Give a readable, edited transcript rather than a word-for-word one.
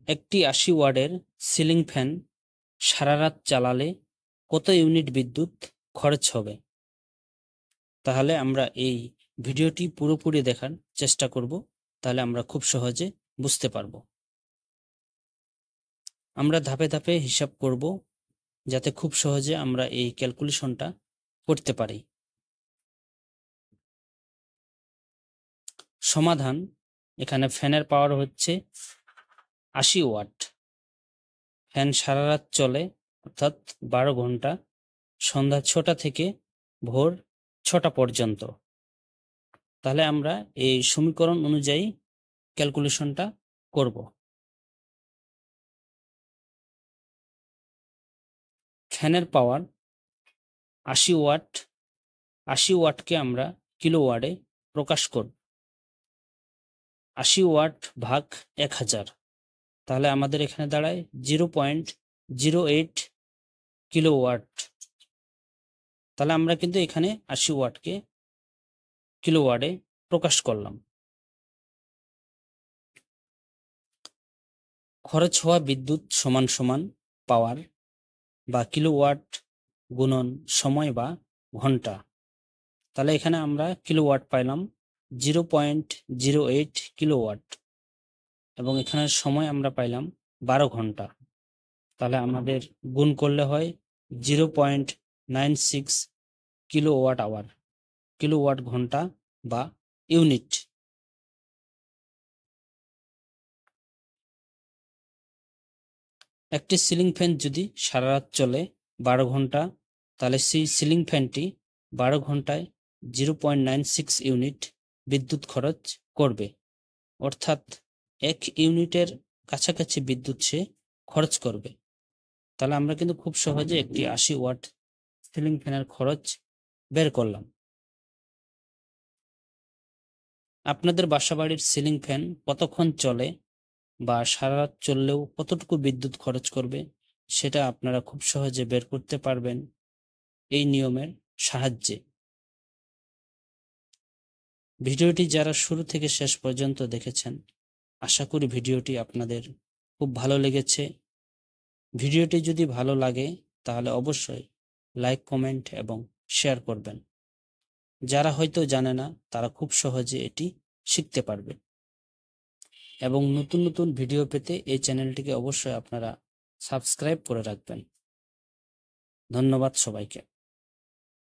একটি ৮০ ওয়াটের ceiling fan সারা রাত চালালে কত ইউনিট বিদ্যুৎ খরচ হবে? তাহলে আমরা এই ভিডিওটি পুরোপুরি দেখার চেষ্টা করব, তাহলে আমরা খুব সহজে বুঝতে পারব। আমরা ধাপে ধাপে হিসাব করব যাতে খুব সহজে আমরা এই ক্যালকুলেশনটা করতে পারি। সমাধান: এখানে ফ্যানের পাওয়ার হচ্ছে ৮০ ওয়াট। ফ্যান সারা রাত চলে, অর্থাৎ ১২ ঘন্টা, সন্ধ্যা ৬টা থেকে ভোর ৬টা পর্যন্ত। তাহলে আমরা এই সমীকরণ অনুযায়ী ক্যালকুলেশনটা করব। ফ্যানের পাওয়ার ৮০ ওয়াট, ৮০ ওয়াটকে আমরা কিলোওয়াটে প্রকাশ করব। ৮০ ওয়াট ভাগ ১০০০, তাহলে আমাদের এখানে দাঁড়ায় 0.08 কিলোওয়াট। তাহলে আমরা কিন্তু এখানে ৮০ ওয়াটকে কিলোওয়াটে প্রকাশ করলাম। খরচ হওয়া বিদ্যুৎ সমান সমান পাওয়ার বা কিলোওয়াট গুণন সময় বা ঘন্টা। তাহলে এখানে আমরা কিলোওয়াট পাইলাম 0.08 কিলোওয়াট, এবং এখানে সময় আমরা পাইলাম ১২ ঘন্টা। তাহলে আমাদের গুণ করলে হয় 0.96 কিলোওয়াট আওয়ার, কিলোওয়াট ঘন্টা বা ইউনিট। একটি সিলিং ফ্যান যদি সারা রাত চলে ১২ ঘন্টা, তাহলে সেই সিলিং ফ্যানটি ১২ ঘন্টায় 0.96 ইউনিট বিদ্যুৎ খরচ করবে, অর্থাৎ ১ ইউনিটের কাছাকাছি বিদ্যুৎ সে খরচ করবে। তাহলে আমরা কিন্তু খুব সহজে একটি ৮০ ওয়াট সিলিং ফ্যানের খরচ বের করলাম। আপনাদের বাসাবাড়ির সিলিং ফ্যান কতক্ষণ চলে বা সারা রাত চললেও কতটুকু বিদ্যুৎ খরচ করবে, সেটা আপনারা খুব সহজে বের করতে পারবেন এই নিয়মের সাহায্যে। ভিডিওটি যারা শুরু থেকে শেষ পর্যন্ত দেখেছেন, আশা করি ভিডিওটি আপনাদের খুব ভালো লেগেছে। ভিডিওটি যদি ভালো লাগে তাহলে অবশ্যই লাইক, কমেন্ট এবং শেয়ার করবেন। যারা হয়তো জানে না তারা খুব সহজে এটি শিখতে পারবে। এবং নতুন নতুন ভিডিও পেতে এই চ্যানেলটিকে অবশ্যই আপনারা সাবস্ক্রাইব করে রাখবেন। ধন্যবাদ সবাইকে।